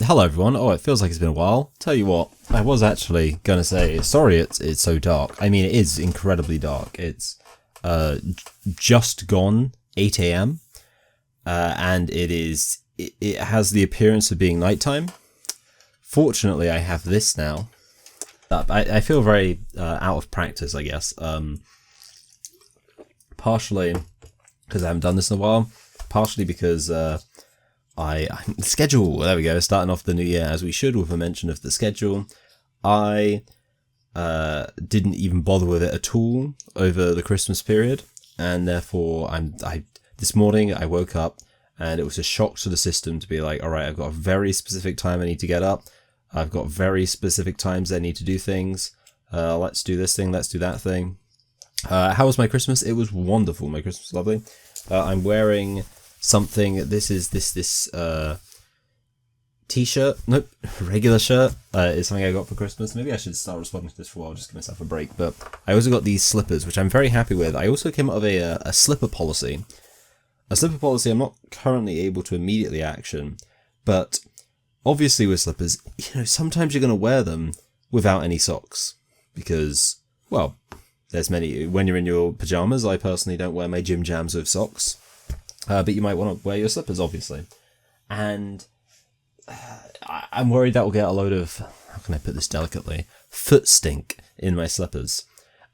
Hello everyone. Oh, it feels like it's been a while. Tell you what, I was actually gonna say sorry. It's so dark. I mean, it is incredibly dark. It's just gone 8 a.m. And it has the appearance of being nighttime. Fortunately, I have this now. I feel very out of practice, I guess. Partially because I haven't done this in a while. Partially because schedule, there we go, starting off the new year as we should with a mention of the schedule. I didn't even bother with it at all over the Christmas period, and therefore this morning I woke up and it was a shock to the system to be like, all right, I've got a very specific time I need to get up. I've got very specific times I need to do things. Let's do this thing, let's do that thing. How was my Christmas? It was wonderful. My Christmas was lovely. I'm wearing something. This is this t-shirt. Nope, regular shirt. It's something I got for Christmas. Maybe I should start responding to this for a while. Just give myself a break. But I also got these slippers, which I'm very happy with. I also came out of a slipper policy. A slipper policy I'm not currently able to immediately action, but obviously with slippers, sometimes you're going to wear them without any socks because, well, there's many. When you're in your pajamas, I personally don't wear my gym jams with socks. But you might want to wear your slippers, obviously. And I'm worried that will get a load of, how can I put this delicately, foot stink in my slippers.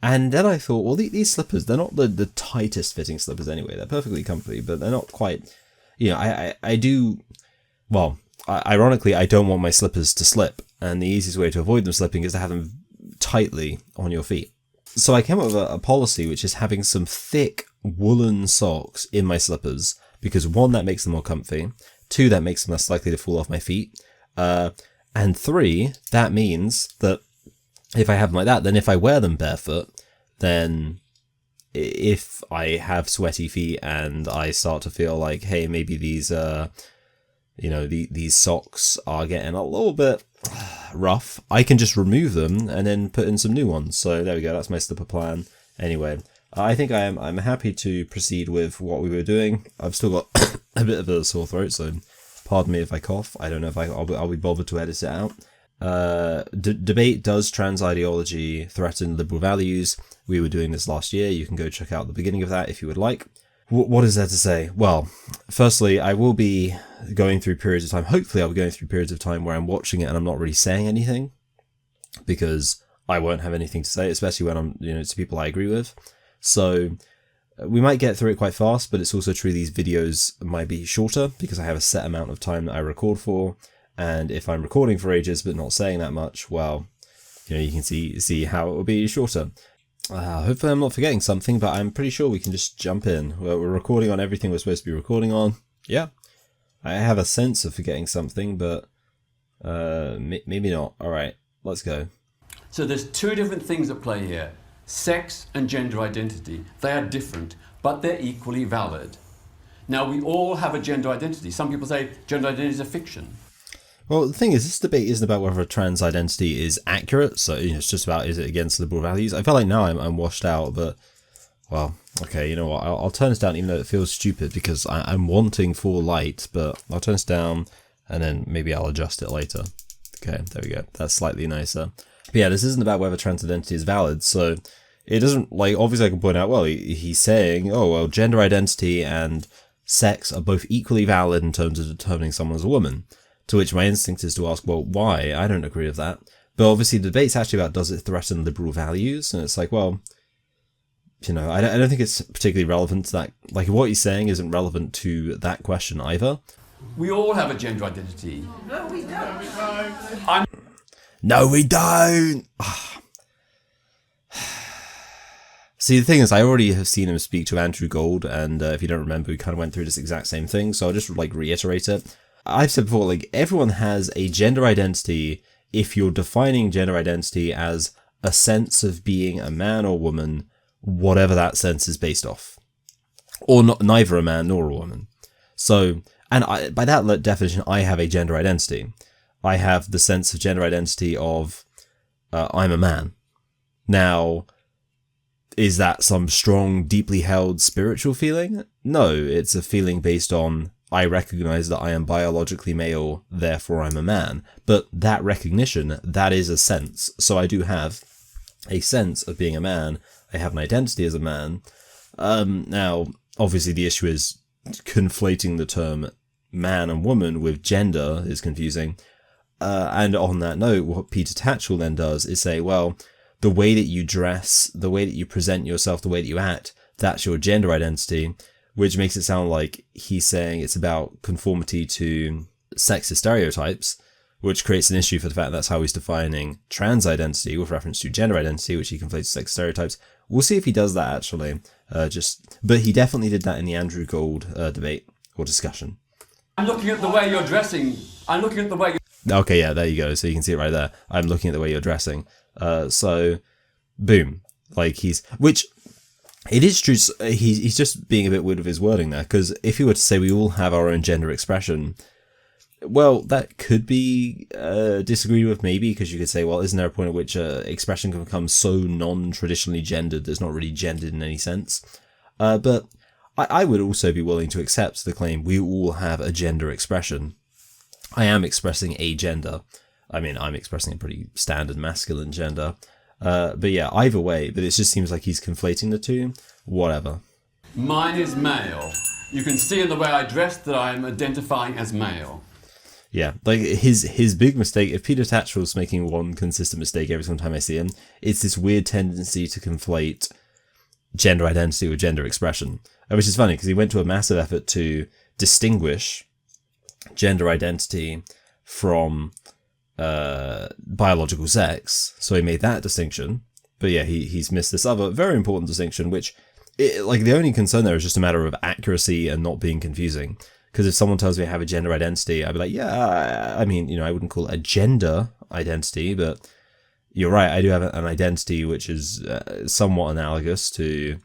And then I thought, well, these slippers, they're not the tightest fitting slippers anyway. They're perfectly comfy, but they're not quite, ironically, I don't want my slippers to slip. And the easiest way to avoid them slipping is to have them tightly on your feet. So I came up with a policy which is having some thick woolen socks in my slippers because 1, that makes them more comfy, 2, that makes them less likely to fall off my feet, and 3, that means that if I have them like that, then if I wear them barefoot, then if I have sweaty feet and I start to feel like, hey, maybe these socks are getting a little bit rough, I can just remove them and then put in some new ones. So there we go, that's my slipper plan. Anyway, I think I'm happy to proceed with what we were doing. I've still got a bit of a sore throat, so pardon me if I cough. I don't know if I'll be bothered to edit it out. Debate, does trans ideology threaten liberal values? We were doing this last year. You can go check out the beginning of that if you would like. What is there to say? Well, firstly, I will be going through periods of time. Hopefully, I'll be going through periods of time where I'm watching it and I'm not really saying anything because I won't have anything to say, especially when I'm, to people I agree with. So we might get through it quite fast, but it's also true these videos might be shorter because I have a set amount of time that I record for. And if I'm recording for ages but not saying that much, well, you can see how it will be shorter. Hopefully I'm not forgetting something, but I'm pretty sure we can just jump in. We're recording on everything we're supposed to be recording on. Yeah, I have a sense of forgetting something, but maybe not. All right, let's go. So there's 2 different things at play here. Sex and gender identity. They are different, but they're equally valid. Now, we all have a gender identity. Some people say gender identity is a fiction. Well, the thing is, this debate isn't about whether a trans identity is accurate, so it's just about, is it against liberal values? I feel like now I'm washed out, but, well, okay, you know what, I'll turn this down even though it feels stupid because I'm wanting full light, but I'll turn this down and then maybe I'll adjust it later. Okay, there we go, that's slightly nicer. But yeah, this isn't about whether trans identity is valid, so it doesn't, obviously I can point out, well, he's saying, oh, well, gender identity and sex are both equally valid in terms of determining someone as a woman. To which my instinct is to ask, well, why? I don't agree with that. But obviously the debate's actually about, does it threaten liberal values? And it's like, well, I don't think it's particularly relevant to that. Like, what he's saying isn't relevant to that question either. We all have a gender identity. No, we don't. No, we don't! See, the thing is, I already have seen him speak to Andrew Gold, and if you don't remember, we kind of went through this exact same thing, so I'll just, reiterate it. I've said before, everyone has a gender identity if you're defining gender identity as a sense of being a man or woman, whatever that sense is based off. Or not, neither a man nor a woman. So, and by that definition, I have a gender identity. I have the sense of gender identity of, I'm a man. Now, is that some strong, deeply held spiritual feeling? No, it's a feeling based on I recognize that I am biologically male, therefore I'm a man. But that recognition, that is a sense. So I do have a sense of being a man. I have an identity as a man. Now, obviously the issue is conflating the term man and woman with gender is confusing. And on that note, what Peter Tatchell then does is say, well, the way that you dress, the way that you present yourself, the way that you act, that's your gender identity, which makes it sound like he's saying it's about conformity to sexist stereotypes, which creates an issue for the fact that's how he's defining trans identity with reference to gender identity, which he conflates with sexist stereotypes. We'll see if he does that actually. But he definitely did that in the Andrew Gold debate or discussion. I'm looking at the way you're dressing. I'm looking at the way. Okay, yeah, there you go. So you can see it right there. I'm looking at the way you're dressing. So, boom. Like which it is true. He's just being a bit weird with his wording there. Because if he were to say we all have our own gender expression, well, that could be disagreed with maybe, because you could say, well, isn't there a point at which expression can become so non-traditionally gendered that it's not really gendered in any sense? But I would also be willing to accept the claim we all have a gender expression. I am expressing a gender. I mean, I'm expressing a pretty standard masculine gender. But yeah, either way, but it just seems like he's conflating the two. Whatever. Mine is male. You can see in the way I dress that I'm identifying as male. Yeah, like his big mistake, if Peter Tatchell's making one consistent mistake every single time I see him, it's this weird tendency to conflate gender identity with gender expression. Which is funny, because he went to a massive effort to distinguish gender identity from biological sex, so he made that distinction. But yeah, he's missed this other very important distinction, which, like, the only concern there is just a matter of accuracy and not being confusing. Because if someone tells me I have a gender identity, I'd be like, yeah, I mean, I wouldn't call it a gender identity, but you're right, I do have an identity which is somewhat analogous to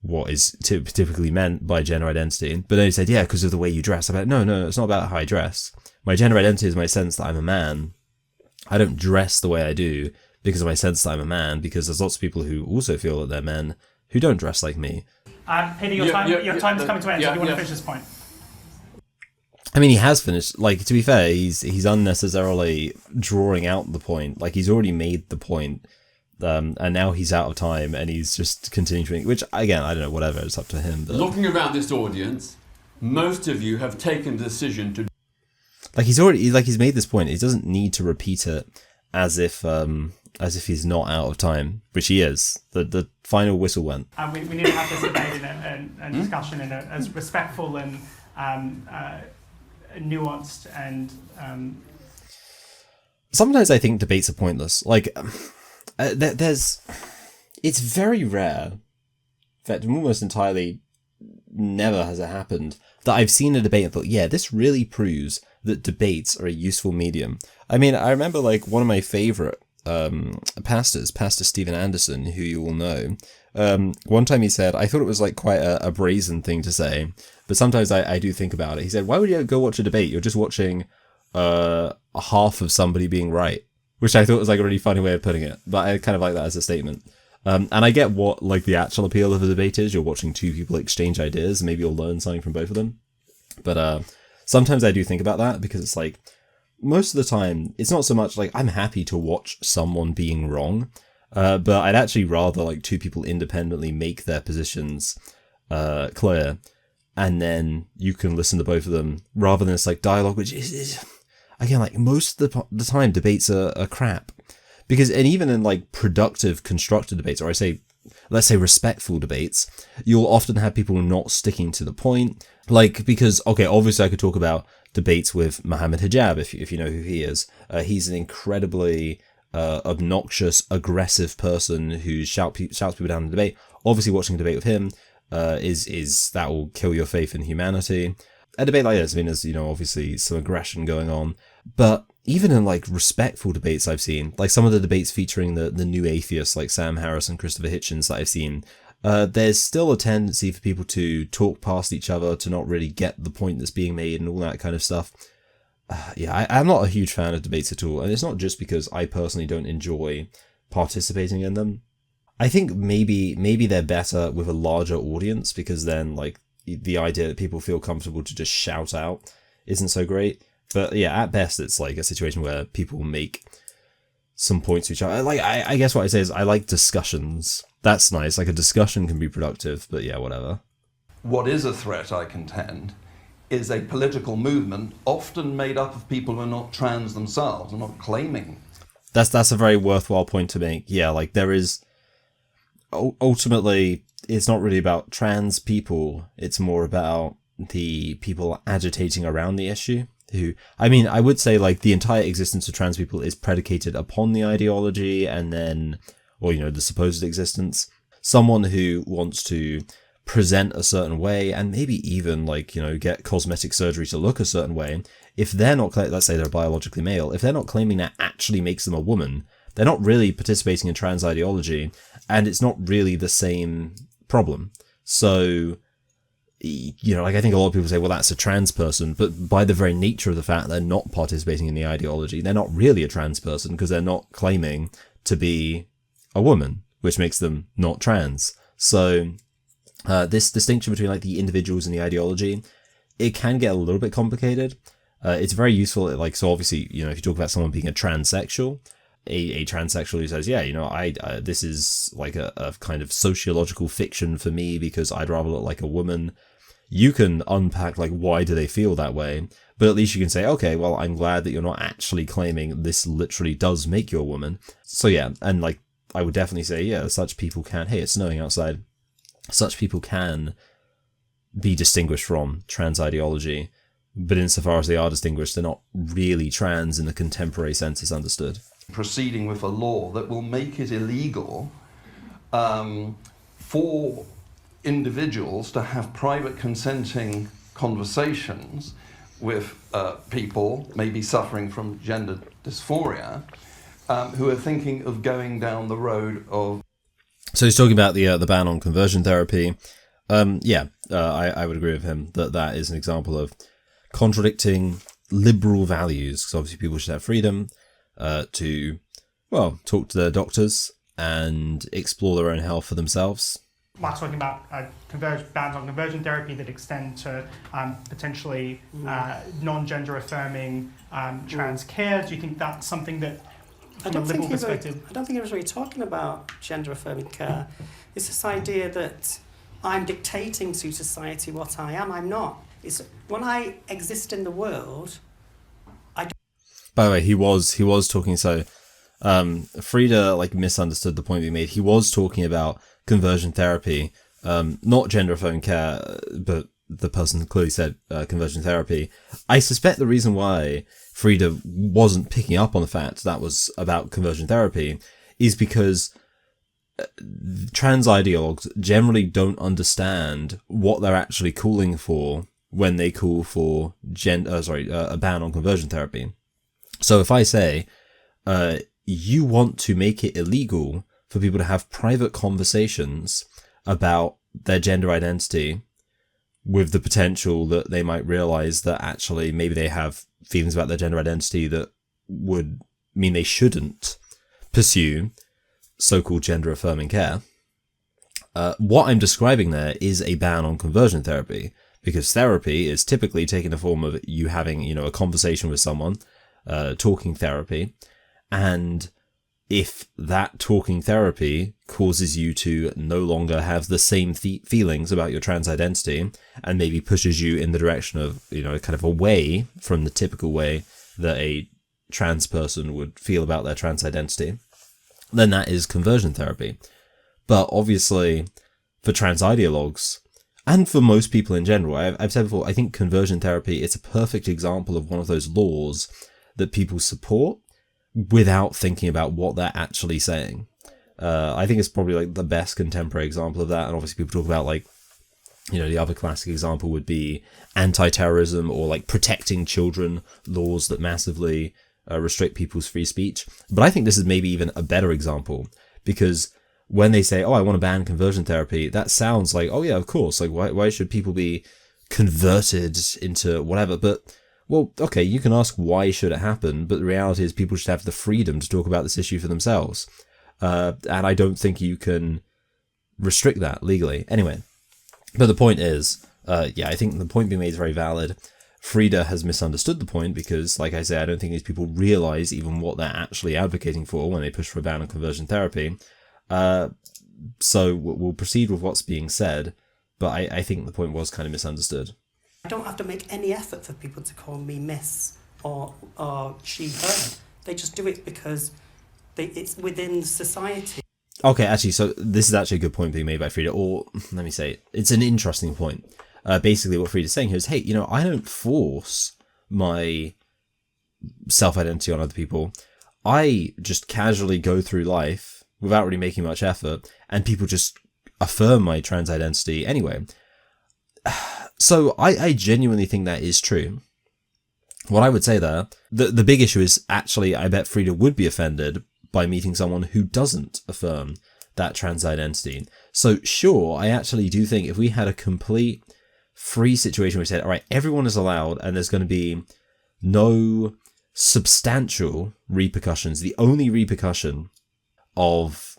what is typically meant by gender identity. But then he said, yeah, because of the way you dress. I'm like, no, it's not about how I dress. My gender identity is my sense that I'm a man. I don't dress the way I do because of my sense that I'm a man, because there's lots of people who also feel that they're men who don't dress like me. Peter, your time is coming to an end, so do you want to finish this point? I mean, he has finished. Like, to be fair, he's unnecessarily drawing out the point. Like, he's already made the point. And now he's out of time, and he's just continuing, which, again, I don't know, whatever, it's up to him. But looking around this audience, most of you have taken the decision to... Like, he's made this point. He doesn't need to repeat it as if he's not out of time, which he is. The final whistle went. We need to have this debate and discussion in as respectful and nuanced and... Sometimes I think debates are pointless. Like... it's very rare, in fact, almost entirely never has it happened, that I've seen a debate and thought, yeah, this really proves that debates are a useful medium. I mean, I remember, like, one of my favourite pastors, Pastor Stephen Anderson, who you all know, one time he said, I thought it was, like, quite a brazen thing to say, but sometimes I do think about it. He said, why would you go watch a debate? You're just watching a half of somebody being right. Which I thought was like a really funny way of putting it, but I kind of like that as a statement. And I get what like the actual appeal of a debate is. You're watching two people exchange ideas, and maybe you'll learn something from both of them. But sometimes I do think about that, because it's like, most of the time, it's not so much like I'm happy to watch someone being wrong, but I'd actually rather like two people independently make their positions clear, and then you can listen to both of them, rather than this like dialogue, which is again, like, most of the time, debates are crap. Because, and even in, like, productive, constructive debates, or let's say respectful debates, you'll often have people not sticking to the point. Like, because, okay, obviously I could talk about debates with Mohammed Hijab, if you know who he is. He's an incredibly obnoxious, aggressive person who shouts people down in the debate. Obviously, watching a debate with him is that will kill your faith in humanity. A debate like this, I mean, there's, obviously some aggression going on, but even in, like, respectful debates I've seen, like some of the debates featuring the new atheists, like Sam Harris and Christopher Hitchens that I've seen, there's still a tendency for people to talk past each other, to not really get the point that's being made and all that kind of stuff. I'm not a huge fan of debates at all, and it's not just because I personally don't enjoy participating in them. I think maybe they're better with a larger audience, because then, like, the idea that people feel comfortable to just shout out isn't so great. But yeah, at best, it's like a situation where people make some points to each other. Like, I guess what I say is I like discussions. That's nice. Like, a discussion can be productive, but yeah, whatever. What is a threat, I contend, is a political movement often made up of people who are not trans themselves and not claiming. That's a very worthwhile point to make. Yeah, like, there is... Ultimately, it's not really about trans people. It's more about the people agitating around the issue. Who, I mean, I would say, like, the entire existence of trans people is predicated upon the ideology and then, or, you know, the supposed existence. Someone who wants to present a certain way and maybe even, like, you know, get cosmetic surgery to look a certain way, if they're not, let's say they're biologically male, if they're not claiming that actually makes them a woman, they're not really participating in trans ideology, and it's not really the same problem. So, you know, like, I think a lot of people say, well, that's a trans person, but by the very nature of the fact they're not participating in the ideology, they're not really a trans person because they're not claiming to be a woman, which makes them not trans. So this distinction between, like, the individuals and the ideology, it can get a little bit complicated. It's very useful, like, so obviously, you know, if you talk about someone being a transsexual, a transsexual who says, yeah, you know, this is like a kind of sociological fiction for me because I'd rather look like a woman. You can unpack, like, why do they feel that way, but at least you can say, okay, well, I'm glad that you're not actually claiming this literally does make you a woman. So yeah, and, like, I would definitely say, yeah, such people can, hey, it's snowing outside, such people can be distinguished from trans ideology, but insofar as they are distinguished, they're not really trans in the contemporary sense it's understood. Proceeding with a law that will make it illegal for individuals to have private consenting conversations with people maybe suffering from gender dysphoria who are thinking of going down the road of... So he's talking about the ban on conversion therapy. I would agree with him that is an example of contradicting liberal values, because obviously people should have freedom to, well, talk to their doctors and explore their own health for themselves. Mark's talking about bans on conversion therapy that extend to potentially non-gender affirming trans care. Do you think that's something that, from a liberal perspective... I don't think he was really talking about gender affirming care. It's this idea that I'm dictating to society what I am. I'm not. It's when I exist in the world, By the way, he was talking, so Frida, like, misunderstood the point we made. He was talking about conversion therapy, not gender affirming care, but the person clearly said conversion therapy. I suspect the reason why Frida wasn't picking up on the fact that was about conversion therapy is because trans ideologues generally don't understand what they're actually calling for when they call for a ban on conversion therapy. So if I say, you want to make it illegal for people to have private conversations about their gender identity with the potential that they might realize that actually maybe they have feelings about their gender identity that would mean they shouldn't pursue so-called gender affirming care. What I'm describing there is a ban on conversion therapy, because therapy is typically taking the form of you having, you know, a conversation with someone, talking therapy, and if that talking therapy causes you to no longer have the same feelings about your trans identity and maybe pushes you in the direction of, you know, kind of away from the typical way that a trans person would feel about their trans identity, then that is conversion therapy. But obviously, for trans ideologues, and for most people in general, I've said before, I think conversion therapy is a perfect example of one of those laws that people support without thinking about what they're actually saying. I think it's probably, like, the best contemporary example of that. And obviously people talk about, like, you know, the other classic example would be anti-terrorism or, like, protecting children laws that massively restrict people's free speech. But I think this is maybe even a better example, because when they say, oh, I want to ban conversion therapy, that sounds like, oh yeah, of course, like, why should people be converted into whatever? But, well, okay, you can ask why should it happen, but the reality is people should have the freedom to talk about this issue for themselves. And I don't think you can restrict that legally. Anyway, but the point is, I think the point being made is very valid. Frida has misunderstood the point because, like I say, I don't think these people realise even what they're actually advocating for when they push for a ban on conversion therapy. So we'll proceed with what's being said, but I think the point was kind of misunderstood. I don't have to make any effort for people to call me miss or she, her. They just do it because it's within society. Okay, actually, so this is actually a good point being made by Frida, or let me say, it's an interesting point. Basically, what Frida's saying here is, hey, I don't force my self-identity on other people. I just casually go through life without really making much effort, and people just affirm my trans identity anyway. So I genuinely think that is true. What I would say there, the big issue is actually, I bet Frida would be offended by meeting someone who doesn't affirm that trans identity. So sure, I actually do think if we had a complete free situation where we said, all right, everyone is allowed and there's going to be no substantial repercussions, the only repercussion of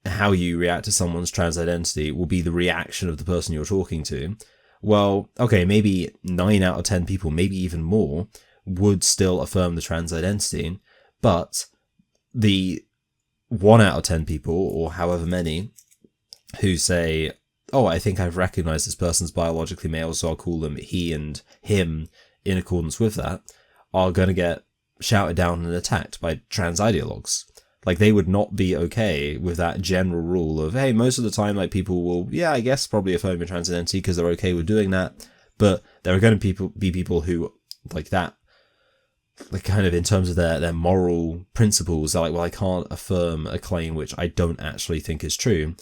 how you react to someone's trans identity will be the reaction of the person you're talking to. Well, okay, maybe 9 out of 10 people, maybe even more, would still affirm the trans identity, but the 1 out of 10 people, or however many, who say, oh, I think I've recognized this person's biologically male, so I'll call them he and him in accordance with that, are going to get shouted down and attacked by trans ideologues. Like, they would not be okay with that general rule of, hey, most of the time, like, people will, I guess, probably affirm your trans identity because they're okay with doing that. But there are going to be people who, like that, like, kind of in terms of their moral principles, they're like, well, I can't affirm a claim which I don't actually think is true.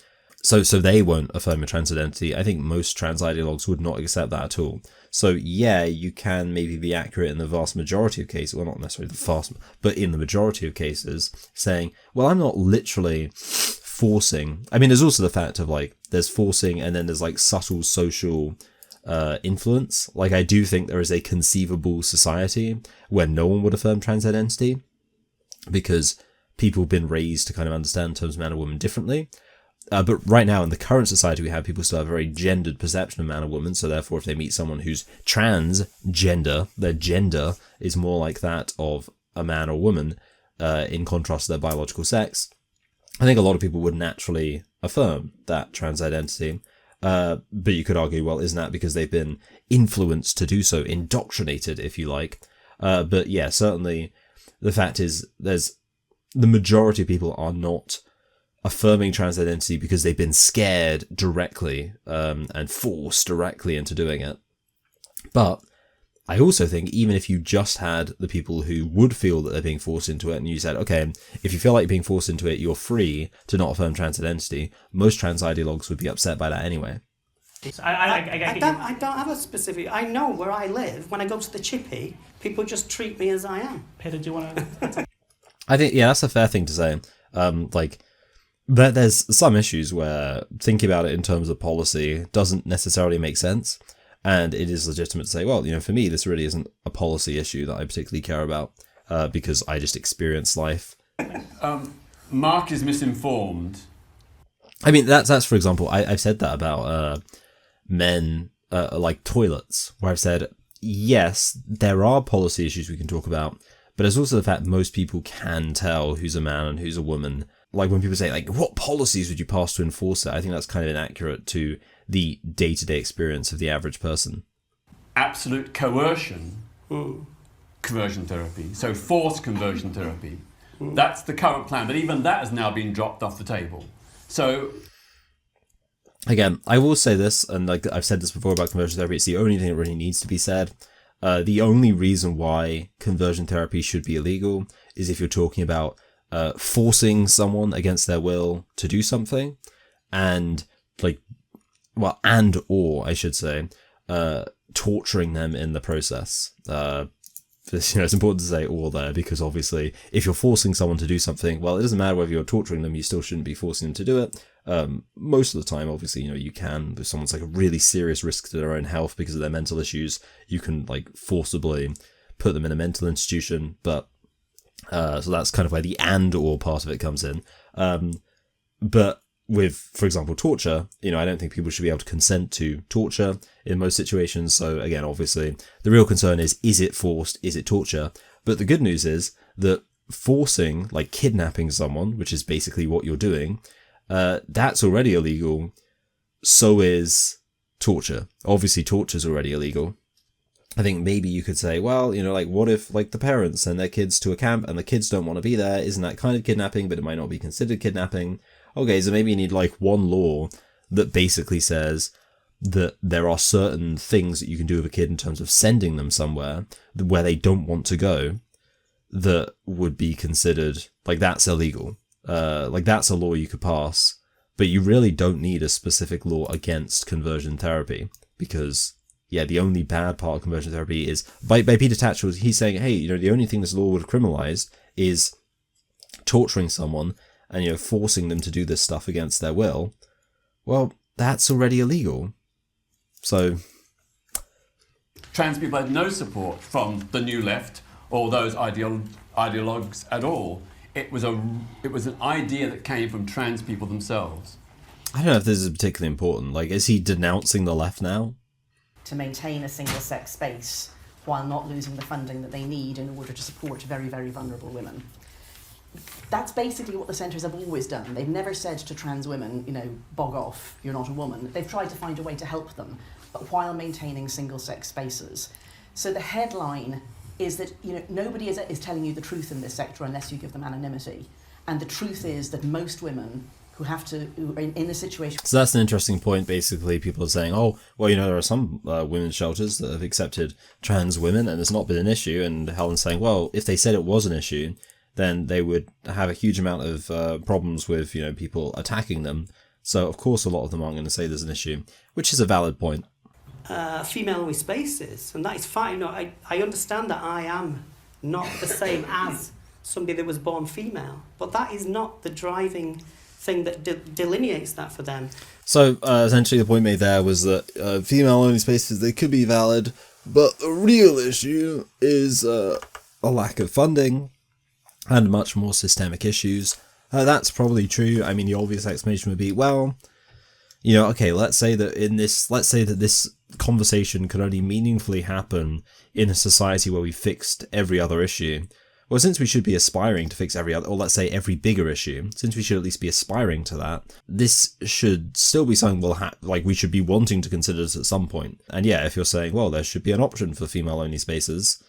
So they won't affirm your trans identity. I think most trans ideologues would not accept that at all. So yeah, you can maybe be accurate in the vast majority of cases, well, not necessarily the vast, but in the majority of cases, saying, well, I'm not literally forcing. I mean, there's also the fact of, like, there's forcing and then there's, like, subtle social influence. Like, I do think there is a conceivable society where no one would affirm trans identity because people have been raised to kind of understand terms of man and woman differently. But right now, in the current society we have, people still have a very gendered perception of man and woman, so therefore if they meet someone who's transgender, their gender is more like that of a man or woman, in contrast to their biological sex. I think a lot of people would naturally affirm that trans identity, but you could argue, well, isn't that because they've been influenced to do so, indoctrinated, if you like? But yeah, certainly the fact is the majority of people are not affirming trans identity because they've been scared directly and forced directly into doing it. But I also think even if you just had the people who would feel that they're being forced into it and you said, okay, if you feel like you're being forced into it, you're free to not affirm trans identity, most trans ideologues would be upset by that anyway. I don't have a specific... I know where I live. When I go to the chippy, people just treat me as I am. Peter, do you want to... I think, yeah, that's a fair thing to say. There's some issues where thinking about it in terms of policy doesn't necessarily make sense, and it is legitimate to say, well, for me, this really isn't a policy issue that I particularly care about, because I just experience life. Mark is misinformed. I mean, that's for example, I've said that about men, like toilets, where I've said, yes, there are policy issues we can talk about, but there's also the fact most people can tell who's a man and who's a woman. Like, when people say, like, what policies would you pass to enforce it? I think that's kind of inaccurate to the day-to-day experience of the average person. Absolute coercion, conversion therapy. So forced conversion therapy. That's the current plan, but even that has now been dropped off the table. So... Again, I will say this, and like I've said this before about conversion therapy, it's the only thing that really needs to be said. The only reason why conversion therapy should be illegal is if you're talking about forcing someone against their will to do something, and torturing them in the process. It's important to say all there, because obviously if you're forcing someone to do something, well, it doesn't matter whether you're torturing them, you still shouldn't be forcing them to do it. Most of the time, obviously, you can, if someone's like a really serious risk to their own health because of their mental issues, you can like forcibly put them in a mental institution, but so that's kind of where the and or part of it comes in. But with, for example, torture, I don't think people should be able to consent to torture in most situations. So again, obviously, the real concern is it forced? Is it torture? But the good news is that forcing, like kidnapping someone, which is basically what you're doing, that's already illegal. So is torture. Obviously, torture is already illegal. I think maybe you could say, well, like, what if, like, the parents send their kids to a camp and the kids don't want to be there? Isn't that kind of kidnapping, but it might not be considered kidnapping? Okay, so maybe you need, like, one law that basically says that there are certain things that you can do with a kid in terms of sending them somewhere where they don't want to go that would be considered, like, that's illegal. Like, that's a law you could pass, but you really don't need a specific law against conversion therapy because... yeah, the only bad part of conversion therapy is, by Peter Tatchell, he's saying, hey, the only thing this law would have criminalised is torturing someone and, forcing them to do this stuff against their will. Well, that's already illegal. So... trans people had no support from the New Left or those ideologues at all. It was an idea that came from trans people themselves. I don't know if this is particularly important. Like, is he denouncing the left now? To maintain a single-sex space while not losing the funding that they need in order to support very, very vulnerable women. That's basically what the centres have always done. They've never said to trans women, bog off, you're not a woman. They've tried to find a way to help them, but while maintaining single-sex spaces. So the headline is that, nobody is telling you the truth in this sector unless you give them anonymity. And the truth is that most women who are in a situation... So that's an interesting point. Basically, people are saying, oh, well, there are some women's shelters that have accepted trans women and it's not been an issue. And Helen's saying, well, if they said it was an issue, then they would have a huge amount of problems with, people attacking them. So, of course, a lot of them aren't going to say there's an issue, which is a valid point. Female-only spaces, and that is fine. I understand that I am not the same as somebody that was born female, but that is not the driving thing that delineates that for them. So essentially the point made there was that female-only spaces, they could be valid, but the real issue is a lack of funding and much more systemic issues. That's probably true. I mean, the obvious explanation would be, well, okay, let's say that this conversation could only meaningfully happen in a society where we fixed every other issue. Well, since we should be aspiring to fix every other, or let's say every bigger issue, since we should at least be aspiring to that, this should still be something we should be wanting to consider this at some point. And yeah, if you're saying, well, there should be an option for female-only spaces,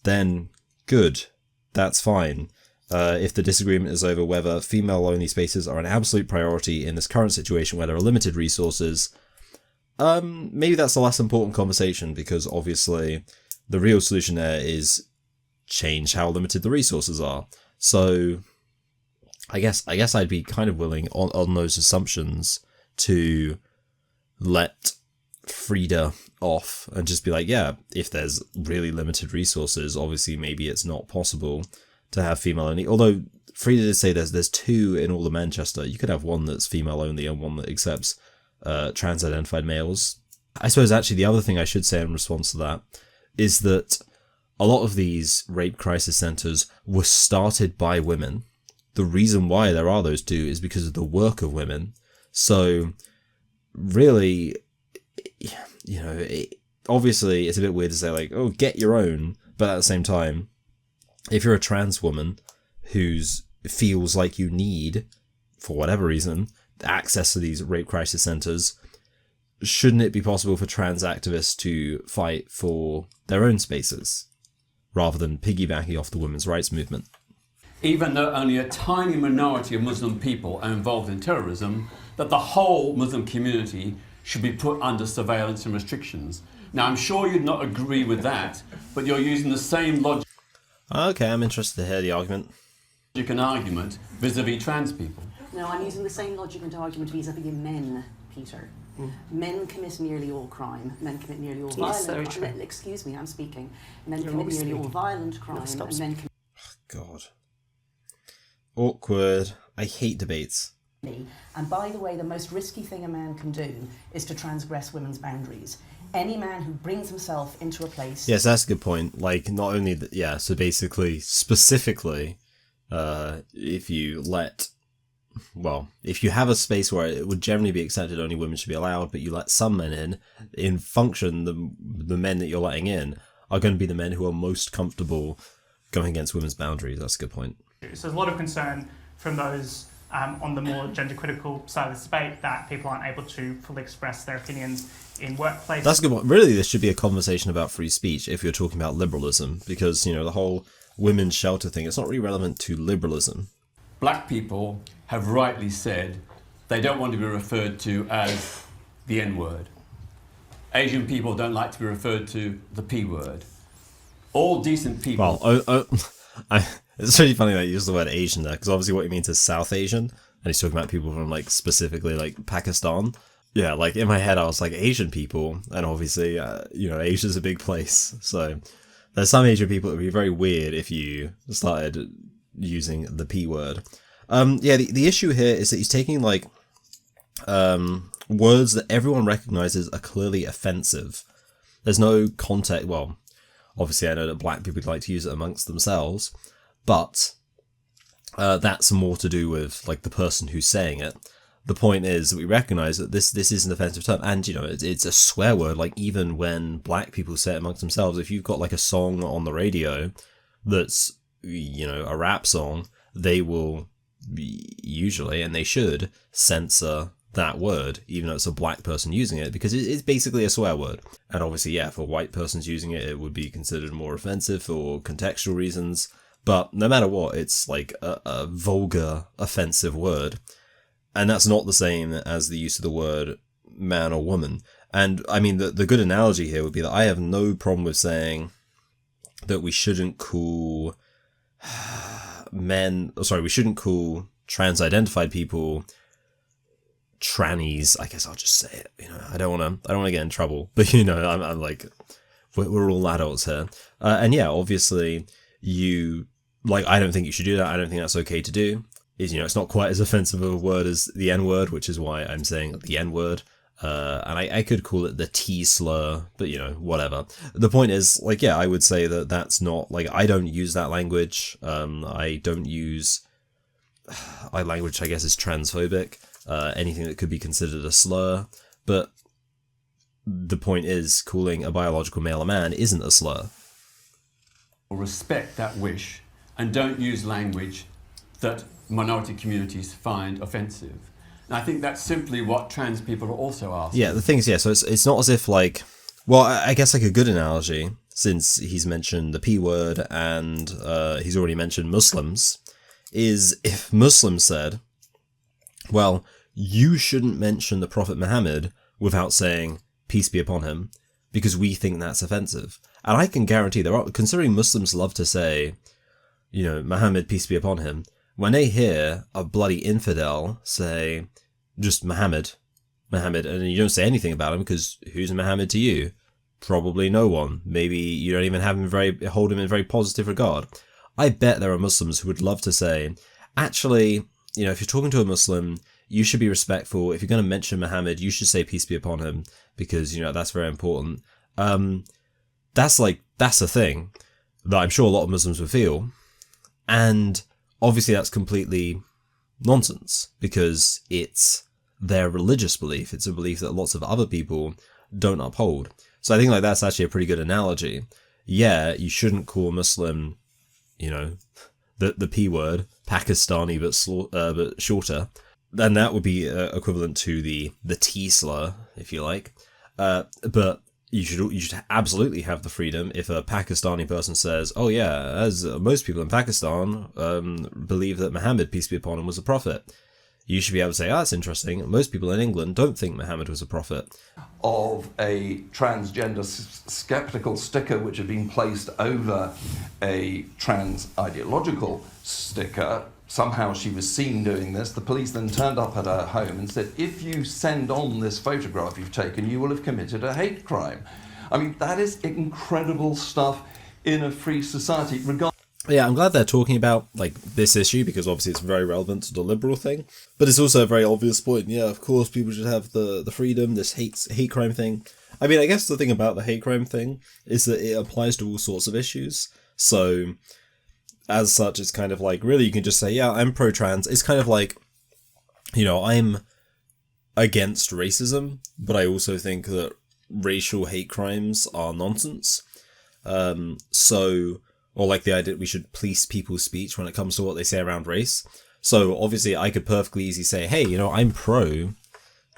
then good, that's fine. If the disagreement is over whether female-only spaces are an absolute priority in this current situation where there are limited resources, maybe that's a less important conversation, because obviously the real solution there is change how limited the resources are. So I guess I'd be kind of willing on those assumptions to let Frida off and just be like, yeah, if there's really limited resources, obviously maybe it's not possible to have female only. Although Frida did say there's two in all of Manchester. You could have one that's female only and one that accepts trans identified males. I suppose actually the other thing I should say in response to that is that a lot of these rape crisis centres were started by women. The reason why there are those two is because of the work of women. So really, obviously it's a bit weird to say like, oh, get your own. But at the same time, if you're a trans woman who feels like you need, for whatever reason, access to these rape crisis centres, shouldn't it be possible for trans activists to fight for their own spaces, rather than piggybacking off the women's rights movement? Even though only a tiny minority of Muslim people are involved in terrorism, that the whole Muslim community should be put under surveillance and restrictions. Now, I'm sure you'd not agree with that, but you're using the same logic Okay, I'm interested to hear the argument. and argument vis-a-vis trans people. No, I'm using the same logic and argument vis-a-vis men, Peter. Men commit nearly all crime. Men commit nearly all violent crime. Excuse me, I'm speaking. Men commit nearly all violent crime. And men commit... God. Awkward. I hate debates. And by the way, the most risky thing a man can do is to transgress women's boundaries. Any man who brings himself into a place... Yes, that's a good point. Like, not only... so basically, specifically, if you let well, if you have a space where it would generally be accepted only women should be allowed, but you let some men in function, the men that you're letting in are going to be the men who are most comfortable going against women's boundaries. That's a good point. So there's a lot of concern from those on the more gender critical side of this debate that people aren't able to fully express their opinions in workplaces. That's a good point. Really, this should be a conversation about free speech if you're talking about liberalism, because, you know, the whole women's shelter thing, it's not really relevant to liberalism. Black people have rightly said they don't want to be referred to as the N-word. Asian people don't like to be referred to the P-word. All decent people... Well, it's really funny that you use the word Asian there, because obviously what he means is South Asian, and he's talking about people from, like, specifically, like, Pakistan. Yeah, like, in my head I was like, Asian people, and obviously, you know, Asia's a big place, so there's some Asian people that would be very weird if you started using the P word. Yeah, the issue here is that he's taking, like, words that everyone recognizes are clearly offensive. There's no context. Well, obviously I know that black people would like to use it amongst themselves, but that's more to do with, like, the person who's saying it. The point is that we recognize that this is an offensive term, and, you know, it's a swear word. Like, even when black people say it amongst themselves, if you've got, like, a song on the radio that's, you know, a rap song, they will usually, and they should, censor that word, even though it's a black person using it, because it's basically a swear word. And obviously, yeah, if a white person's using it, it would be considered more offensive for contextual reasons. But no matter what, it's like a vulgar, offensive word. And that's not the same as the use of the word man or woman. And I mean, the good analogy here would be that I have no problem with saying that we shouldn't call we shouldn't call trans-identified people trannies. I guess I'll just say it. You know, I don't want to get in trouble, but, you know, I'm like, we're all adults here, and yeah, obviously, I don't think you should do that. I don't think that's okay to do. You know, it's not quite as offensive of a word as the N-word, which is why I'm saying the N-word. And I could call it the T slur, but, you know, whatever. The point is, like, yeah, I would say that that's not, like, I don't use that language. I don't use language, I guess, is transphobic. Anything that could be considered a slur. But the point is, calling a biological male a man isn't a slur. Respect that wish and don't use language that minority communities find offensive. And I think that's simply what trans people are also asking. Yeah, the thing is, yeah, so it's not as if, like, well, I guess, like, a good analogy, since he's mentioned the P word and he's already mentioned Muslims, is if Muslims said, well, you shouldn't mention the Prophet Muhammad without saying, peace be upon him, because we think that's offensive. And I can guarantee considering Muslims love to say, you know, Muhammad, peace be upon him, when they hear a bloody infidel say, just Muhammad, and you don't say anything about him, because who's Muhammad to you? Probably no one. Maybe you don't even hold him in very positive regard. I bet there are Muslims who would love to say, actually, you know, if you're talking to a Muslim, you should be respectful. If you're going to mention Muhammad, you should say peace be upon him, because, you know, that's very important. That's a thing that I'm sure a lot of Muslims would feel. And obviously that's completely nonsense, because it's their religious belief. It's a belief that lots of other people don't uphold. So I think, like, that's actually a pretty good analogy. Yeah, you shouldn't call a Muslim, you know, the P word, Pakistani but shorter. Then that would be equivalent to the T slur, if you like. But you should absolutely have the freedom if a Pakistani person says, oh yeah, as most people in Pakistan believe that Muhammad, peace be upon him, was a prophet. You should be able to say, oh, that's interesting. Most people in England don't think Muhammad was a prophet. Of a transgender skeptical sticker which had been placed over a trans ideological sticker. Somehow she was seen doing this. The police then turned up at her home and said, if you send on this photograph you've taken, you will have committed a hate crime. I mean, that is incredible stuff in a free society. Yeah, I'm glad they're talking about, like, this issue, because obviously it's very relevant to the liberal thing. But it's also a very obvious point. Yeah, of course, people should have the freedom, this hate crime thing. I mean, I guess the thing about the hate crime thing is that it applies to all sorts of issues. So, as such, it's kind of like, really, you can just say, yeah, I'm pro-trans. It's kind of like, I'm against racism, but I also think that racial hate crimes are nonsense. Or like the idea that we should police people's speech when it comes to what they say around race. So obviously I could perfectly easily say, hey, I'm pro,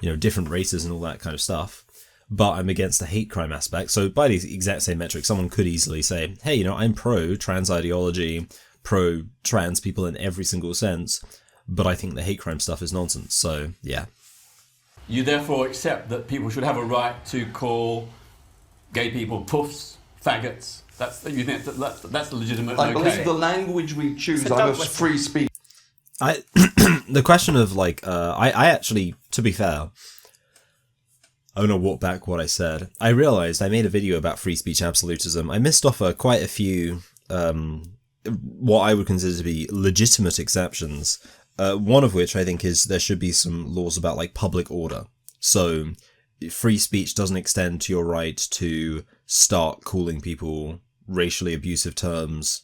different races and all that kind of stuff, but I'm against the hate crime aspect. So by the exact same metric, someone could easily say, hey, I'm pro trans ideology, pro trans people in every single sense, but I think the hate crime stuff is nonsense. So yeah. You therefore accept that people should have a right to call gay people puffs, faggots. You think that's legitimate? I believe the language we choose, So I'm a don't- free speech. The question of I actually, to be fair, I'm gonna walk back what I said. I realized I made a video about free speech absolutism. I missed off quite a few what I would consider to be legitimate exceptions. One of which I think is there should be some laws about public order. So free speech doesn't extend to your right to start calling people racially abusive terms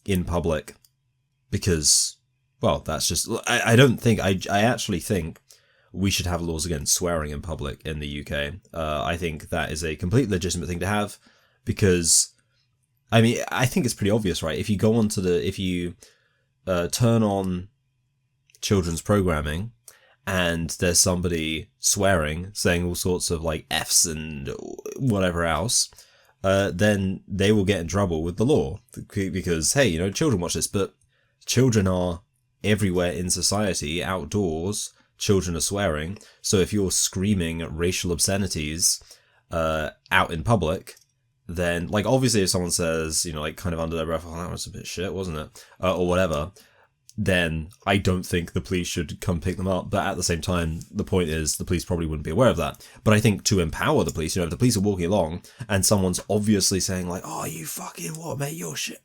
in public, because, well, that's just, I actually think we should have laws against swearing in public in the UK. I think that is a completely legitimate thing to have, because, I think it's pretty obvious, right? If you turn on children's programming and there's somebody swearing, saying all sorts of F's and whatever else, then they will get in trouble with the law, because, hey, children watch this, but children are everywhere in society, outdoors, children are swearing. So if you're screaming racial obscenities out in public, then obviously if someone says, kind of under their breath, oh, that was a bit shit, wasn't it? Or whatever, then I don't think the police should come pick them up. But at the same time, the point is the police probably wouldn't be aware of that. But I think to empower the police, if the police are walking along and someone's obviously saying oh, you fucking what, mate, you're shit,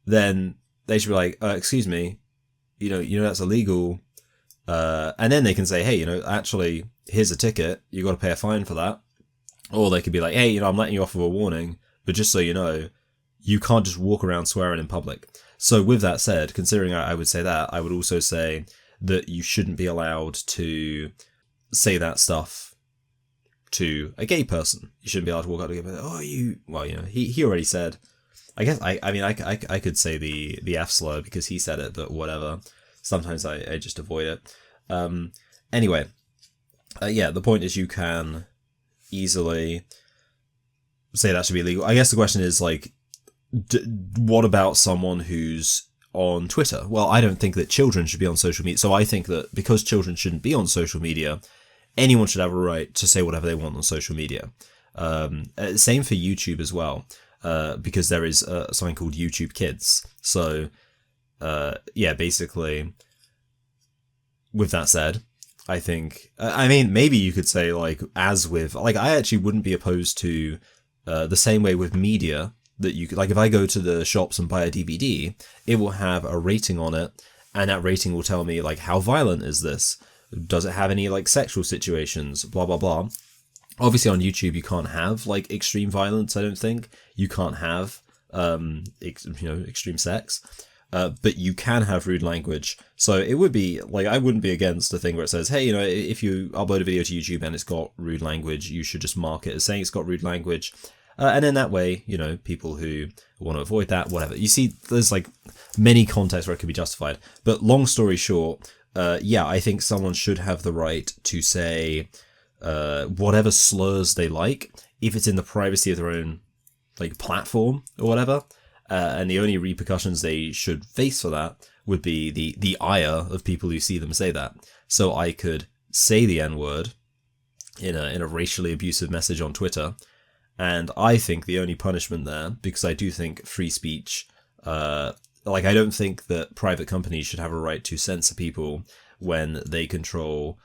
then they should be excuse me, that's illegal. And then they can say, hey, actually, here's a ticket, you got to pay a fine for that. Or they could be hey, I'm letting you off with a warning, but just so you know, you can't just walk around swearing in public. So with that said, considering I would say that, I would also say that you shouldn't be allowed to say that stuff to a gay person. You shouldn't be allowed to walk up to a gay person, he already said, I guess, I could say the F slur because he said it, but whatever. Sometimes I just avoid it. Anyway, the point is you can easily say that should be illegal. I guess the question is what about someone who's on Twitter? Well, I don't think that children should be on social media. So I think that because children shouldn't be on social media, anyone should have a right to say whatever they want on social media. Same for YouTube as well, because there is something called YouTube Kids. So, basically, with that said, I think, maybe you could say, as with, I actually wouldn't be opposed to the same way with media, that you could, if I go to the shops and buy a DVD, it will have a rating on it, and that rating will tell me, how violent is this? Does it have any, sexual situations? Blah, blah, blah. Obviously on YouTube you can't have, extreme violence, I don't think. You can't have, extreme sex. But you can have rude language. So it would be, I wouldn't be against a thing where it says, hey, if you upload a video to YouTube and it's got rude language, you should just mark it as saying it's got rude language. And in that way, people who want to avoid that, whatever. You see, there's many contexts where it could be justified. But long story short, I think someone should have the right to say whatever slurs they like, if it's in the privacy of their own platform or whatever. And the only repercussions they should face for that would be the ire of people who see them say that. So I could say the N-word in a racially abusive message on Twitter, and I think the only punishment there, because I do think free speech, I don't think that private companies should have a right to censor people when they control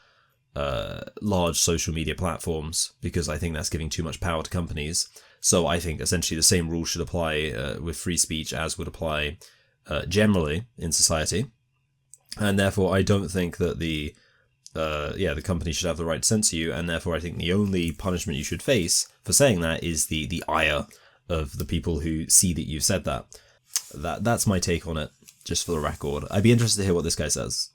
large social media platforms, because I think that's giving too much power to companies. So I think essentially the same rules should apply with free speech as would apply generally in society. And therefore I don't think that the company should have the right to censor you, and therefore I think the only punishment you should face for saying that is the ire of the people who see that you've said that. That's my take on it. just for the record. I'd be interested to hear what this guy says.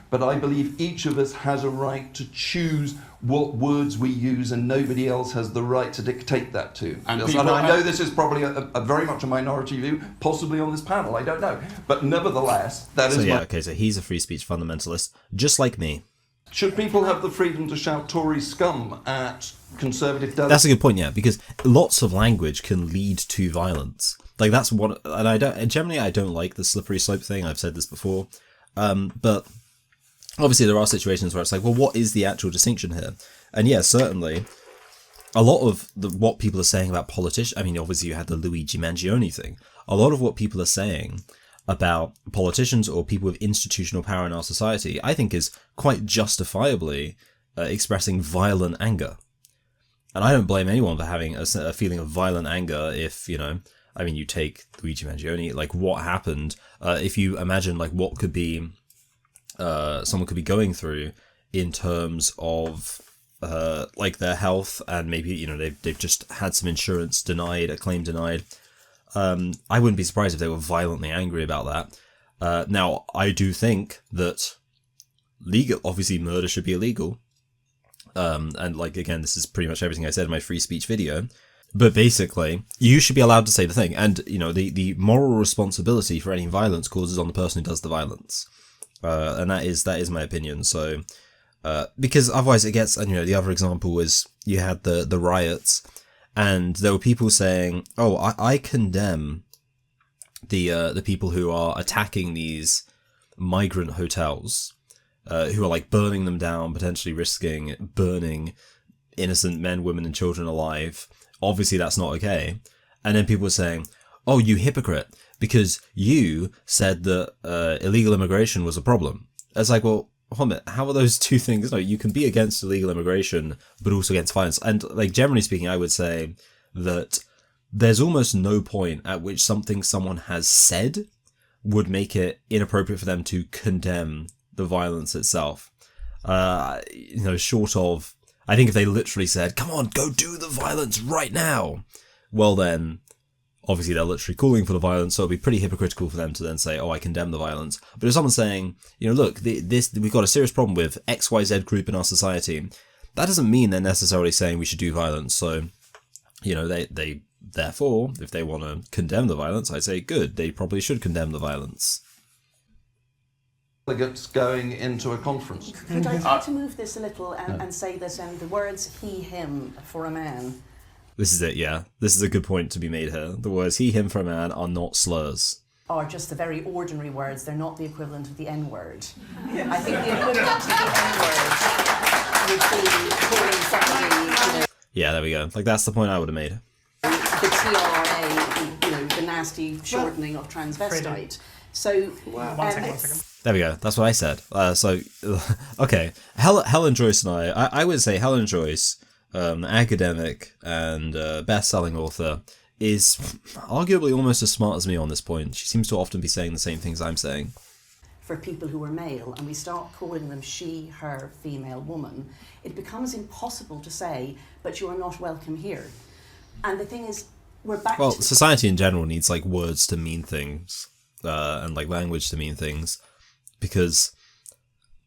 But I believe each of us has a right to choose what words we use, and nobody else has the right to dictate that to. And And I know this is probably a very much a minority view, possibly on this panel, I don't know. But nevertheless, that So is yeah, my... okay, so he's a free speech fundamentalist, just like me. Should people have the freedom to shout Tory scum at Conservative delegates? That's a good point, yeah, because lots of language can lead to violence. Like that's what, and I don't like the slippery slope thing. I've said this before, but obviously there are situations where it's like, well, what is the actual distinction here? And yeah, certainly, a lot of what people are saying about politicians. I mean, obviously you had the Luigi Mangione thing. A lot of what people are saying about politicians or people with institutional power in our society, I think is quite justifiably expressing violent anger. And I don't blame anyone for having a feeling of violent anger if, I mean, you take Luigi Mangione, like what happened, if you imagine like what could be, someone could be going through in terms of like their health, and maybe, they've just had some insurance denied, a claim denied. I wouldn't be surprised if they were violently angry about that. Now, I do think that obviously murder should be illegal. And like, again, this is pretty much everything I said in my free speech video. But basically, you should be allowed to say the thing. And, the moral responsibility for any violence caused is on the person who does the violence. And that is my opinion. So, because otherwise it gets, and the other example was you had the riots. And there were people saying, "Oh, I condemn the people who are attacking these migrant hotels, who are like burning them down, potentially risking burning innocent men, women, and children alive. Obviously, that's not okay." And then people were saying, "Oh, you hypocrite, because you said that illegal immigration was a problem." It's like, well, hold on a minute, how are those two things? No, you can be against illegal immigration, but also against violence. And like generally speaking, I would say that there's almost no point at which something someone has said would make it inappropriate for them to condemn the violence itself. Short of, I think if they literally said, "Come on, go do the violence right now," well then, obviously they're literally calling for the violence, so it'd be pretty hypocritical for them to then say, "Oh, I condemn the violence." But if someone's saying, "Look, we've got a serious problem with XYZ group in our society," that doesn't mean they're necessarily saying we should do violence. So, they therefore, if they want to condemn the violence, I say good, they probably should condemn the violence. Delegates going into a conference. Could I try to move this a little and say that the words he, him for a man. This is it, yeah. This is a good point to be made here. The words he, him for a man are not slurs. Are just the very ordinary words. They're not the equivalent of the N-word. I think the equivalent of the N-word would be calling somebody, Yeah, there we go. Like, that's the point I would have made. the TRA, the nasty shortening of transvestite. So, One second. There we go. That's what I said. Okay. Helen Joyce and I would say Helen Joyce, academic and best-selling author, is arguably almost as smart as me on this point. She seems to often be saying the same things I'm saying. for people who are male, and we start calling them she, her, female, woman, it becomes impossible to say, but you are not welcome here. And the thing is, we're back Well, to... society in general needs, like, words to mean things, and, like, language to mean things, because...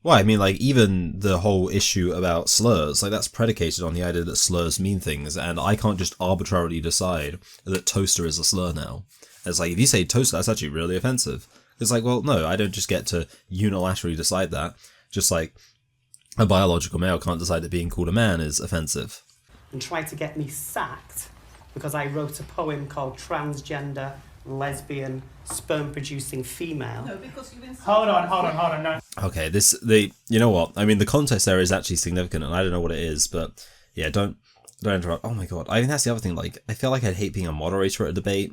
Well, I mean, like, even the whole issue about slurs, like, that's predicated on the idea that slurs mean things, and I can't just arbitrarily decide that toaster is a slur now. It's like, if you say toaster, that's actually really offensive. It's like, well, no, I don't just get to unilaterally decide that. Just like a biological male can't decide that being called a man is offensive. And tried to get me sacked because I wrote a poem called Transgender, Lesbian, Sperm-Producing Female. No, because you've been... Hold on, no. Okay, you know what? I mean, the context there is actually significant, and I don't know what it is, but yeah, don't interrupt. Oh my god, I mean, that's the other thing, like, I feel like I'd hate being a moderator at a debate.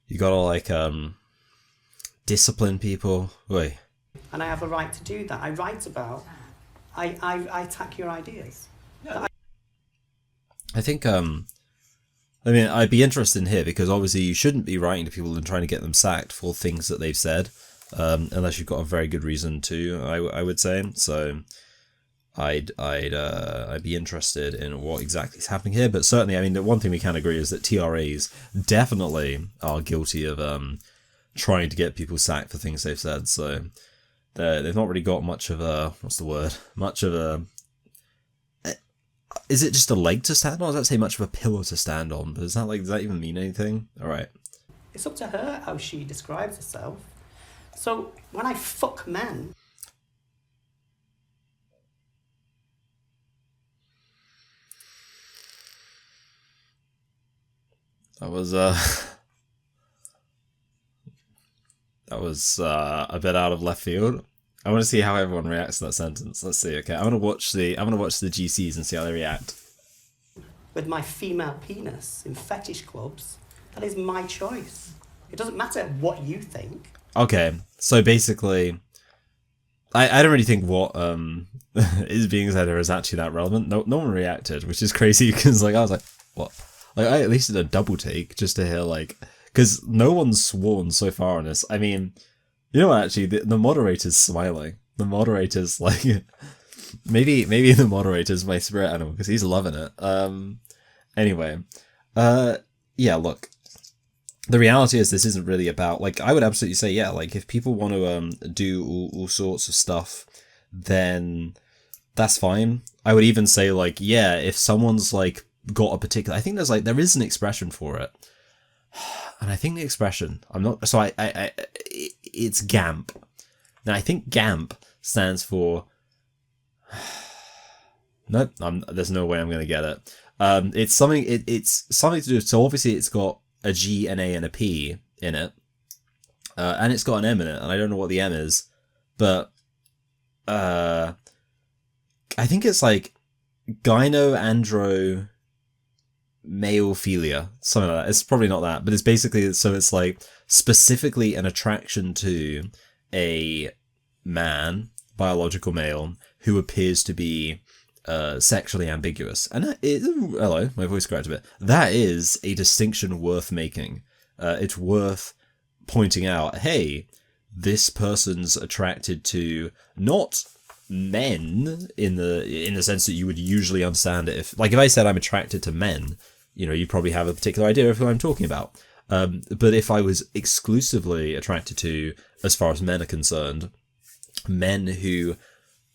You gotta, like, discipline people. Wait. And I have a right to do that. I write about... I attack your ideas. I think, I mean, I'd be interested in here, because obviously you shouldn't be writing to people and trying to get them sacked for things that they've said, unless you've got a very good reason to, I would say. So I'd be interested in what exactly is happening here. But certainly, I mean, the one thing we can agree is that TRAs definitely are guilty of trying to get people sacked for things they've said. So they've not really got much of a, what's the word? Much of a, is it just a leg to stand on? I was about to say much of a pillow to stand on, but does that even mean anything? All right. It's up to her how she describes herself. So when I fuck men, That was a bit out of left field. I want to see how everyone reacts to that sentence. Let's see. Okay, I'm gonna watch the GCs and see how they react. with my female penis in fetish clubs, that is my choice. It doesn't matter what you think. Okay, so basically, I don't really think what is being said here is actually that relevant. No one reacted, which is crazy because like I was like, what? Like I at least did a double take just to hear like, because no one's sworn so far on this. I mean, you know what? Actually, the moderator's smiling. The moderator's like, maybe the moderator's my spirit animal because he's loving it. Anyway, yeah. Look. The reality is this isn't really about, like, I would absolutely say, yeah, like, if people want to do all sorts of stuff, then that's fine. I would even say, like, yeah, if someone's, like, got a particular, I think there is an expression for it. And I think the expression, it's GAMP. Now, I think GAMP stands for, nope, there's no way I'm going to get it. It's something to do, so obviously it's got a G, an A, and a P in it. And it's got an M in it, and I don't know what the M is, but I think it's like gyno-andro maleophilia, something like that. It's probably not that, but it's basically, so it's like specifically an attraction to a man, biological male, who appears to be sexually ambiguous. And that is, hello, my voice cracked a bit. That is a distinction worth making. It's worth pointing out, hey, this person's attracted to not men in the sense that you would usually understand it. If I said I'm attracted to men, you'd probably have a particular idea of who I'm talking about. But if I was exclusively attracted to, as far as men are concerned, men who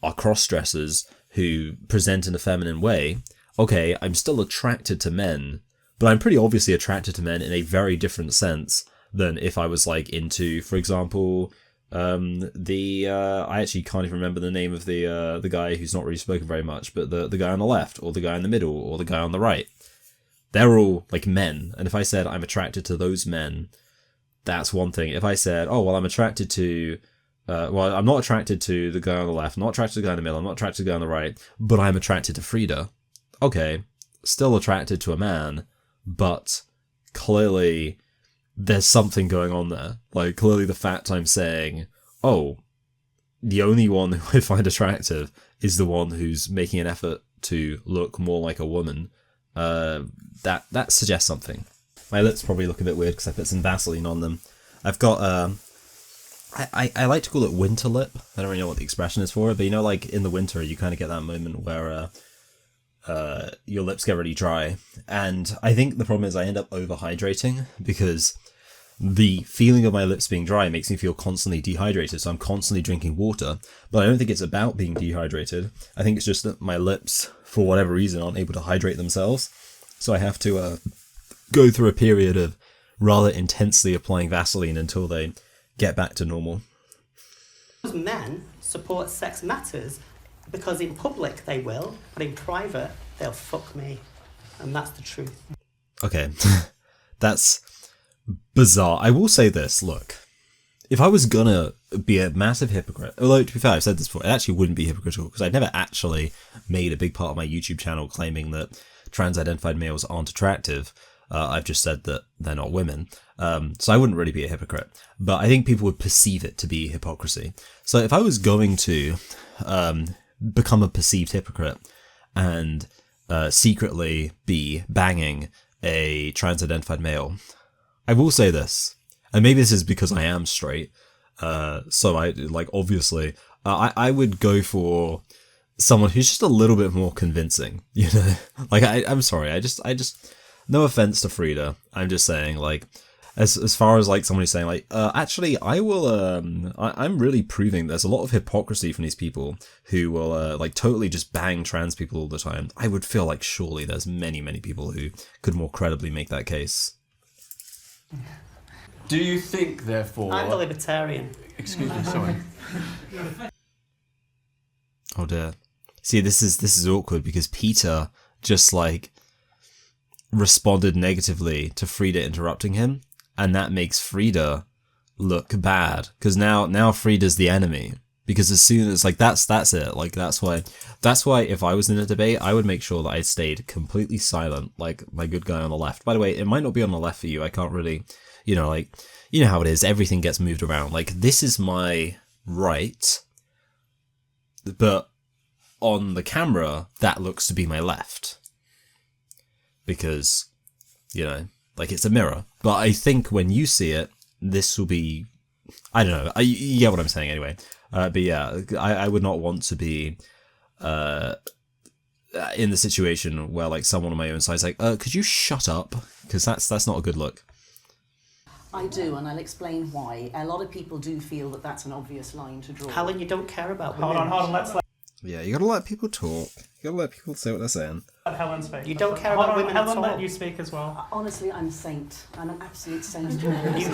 are cross-dressers, who present in a feminine way, okay, I'm still attracted to men, but I'm pretty obviously attracted to men in a very different sense than if I was like into, for example, I actually can't even remember the name of the guy who's not really spoken very much, but the guy on the left, or the guy in the middle, or the guy on the right. They're all like men, and if I said I'm attracted to those men, that's one thing. If I said, oh well, I'm attracted to I'm not attracted to the guy on the left, I'm not attracted to the guy in the middle, I'm not attracted to the guy on the right, but I'm attracted to Frida. Okay, still attracted to a man, but clearly there's something going on there. Like, clearly the fact I'm saying, oh, the only one who I find attractive is the one who's making an effort to look more like a woman, that suggests something. My lips probably look a bit weird because I put some Vaseline on them. I've got I like to call it winter lip. I don't really know what the expression is for it, but like in the winter, you kind of get that moment where your lips get really dry. And I think the problem is I end up overhydrating because the feeling of my lips being dry makes me feel constantly dehydrated. So I'm constantly drinking water, but I don't think it's about being dehydrated. I think it's just that my lips, for whatever reason, aren't able to hydrate themselves. So I have to go through a period of rather intensely applying Vaseline until they get back to normal. Men support sex matters because in public they will, but in private they'll fuck me. And that's the truth. Okay, that's bizarre. I will say this, look. If I was gonna be a massive hypocrite, although to be fair, I've said this before, it actually wouldn't be hypocritical because I've never actually made a big part of my YouTube channel claiming that trans-identified males aren't attractive. I've just said that they're not women. So I wouldn't really be a hypocrite. But I think people would perceive it to be hypocrisy. So if I was going to become a perceived hypocrite and secretly be banging a trans-identified male, I will say this. And maybe this is because I am straight. So obviously, I would go for someone who's just a little bit more convincing, I'm sorry, I just, no offense to Frida, I'm just saying, as far as like somebody saying like, actually, I will. I'm really proving there's a lot of hypocrisy from these people who will like totally just bang trans people all the time. I would feel like surely there's many people who could more credibly make that case. Do you think, therefore... I'm the libertarian. Excuse me, sorry. Oh dear. See, this is awkward because Peter just like responded negatively to Frida interrupting him, and that makes Frida look bad because now Frida's the enemy. Because as soon as like that's it. Like that's why if I was in a debate, I would make sure that I stayed completely silent, like my good guy on the left. By the way, it might not be on the left for you. I can't really, like, you know how it is. Everything gets moved around. Like this is my right, but on the camera that looks to be my left. Because, like it's a mirror. But I think when you see it, this will be, I don't know. You get what I'm saying anyway. But yeah, I would not want to be in the situation where like someone on my own side is like, could you shut up? Because that's not a good look. I do, and I'll explain why. A lot of people do feel that that's an obvious line to draw. Helen, you don't care about women. Hold on, let's let Yeah, you gotta let people talk. You gotta let people say what they're saying. Helen speak. You don't care Hold about on, women at Helen, all. let you speak as well. Honestly, I'm a saint. I'm an absolute saint. You do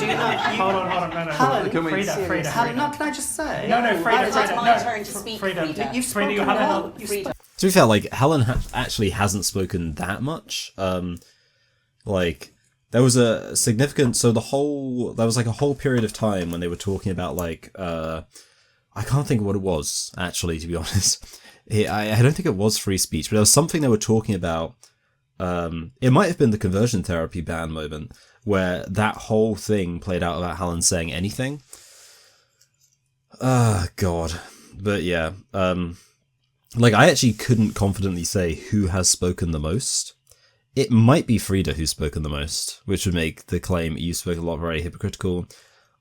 not. Hold on, no. Helen, Can we- Frida. Helen, no, can I just say? No, Frida, It's Frida, my no. turn to speak, Frida. Frida. You've Frida, spoken you have well. another- You've To be fair, like Helen actually hasn't spoken that much. Like there was a significant, there was like a whole period of time when they were talking about like I can't think of what it was actually, to be honest. I don't think it was free speech, but there was something they were talking about. It might have been the conversion therapy ban moment where that whole thing played out about Helen saying anything. God. But yeah, like I actually couldn't confidently say who has spoken the most. It might be Frida who's spoken the most, which would make the claim you spoke a lot very hypocritical.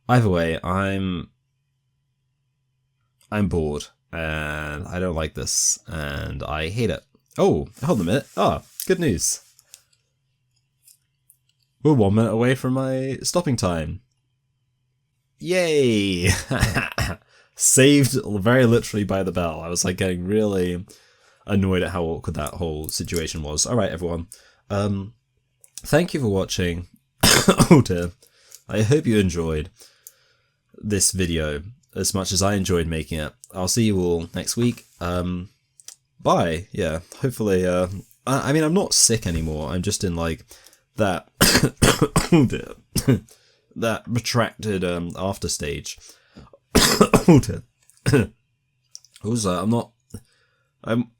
Either way, I'm bored and I don't like this and I hate it. Oh, hold on a minute. Good news. We're 1 minute away from my stopping time. Yay! Saved very literally by the bell. I was like getting really annoyed at how awkward that whole situation was. Alright, everyone. Thank you for watching. Oh dear. I hope you enjoyed this video as much as I enjoyed making it. I'll see you all next week. Bye. Yeah, hopefully, I mean, I'm not sick anymore. I'm just in like that, oh dear, that retracted, after stage. Oh dear. Also, I'm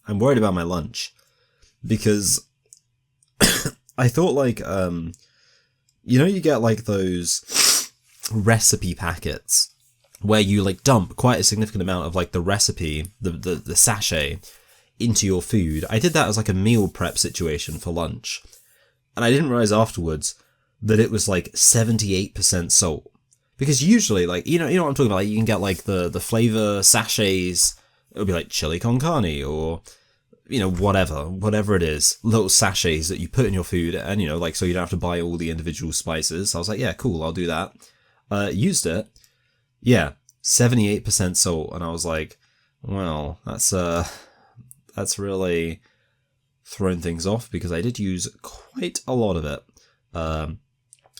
I'm worried about my lunch because I thought like, you get like those recipe packets where you like dump quite a significant amount of like the recipe, the sachet into your food. I did that as like a meal prep situation for lunch. And I didn't realize afterwards that it was like 78% salt. Because usually like, you know what I'm talking about? Like, you can get like the flavor sachets. It'll be like chili con carne or, whatever it is, little sachets that you put in your food and, like, so you don't have to buy all the individual spices. So I was like, yeah, cool, I'll do that. Used it. Yeah, 78% salt. And I was like, well, that's really thrown things off because I did use quite a lot of it.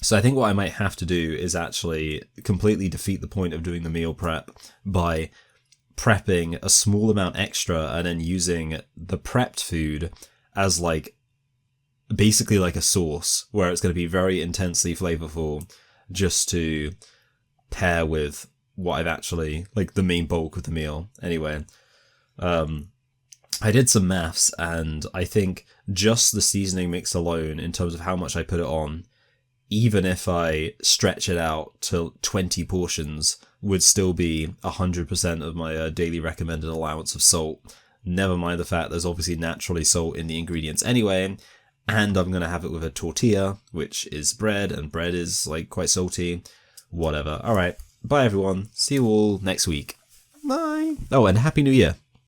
So I think what I might have to do is actually completely defeat the point of doing the meal prep by prepping a small amount extra and then using the prepped food as like basically like a sauce where it's going to be very intensely flavorful just to pair with what I've actually like the main bulk of the meal. Anyway, I did some maths and I think just the seasoning mix alone in terms of how much I put it on, even if I stretch it out to 20 portions, would still be 100% of my daily recommended allowance of salt. Never mind the fact there's obviously naturally salt in the ingredients anyway, and I'm going to have it with a tortilla, which is bread, and bread is like quite salty. Whatever. Alright, bye everyone. See you all next week. Bye. Oh, and Happy New Year.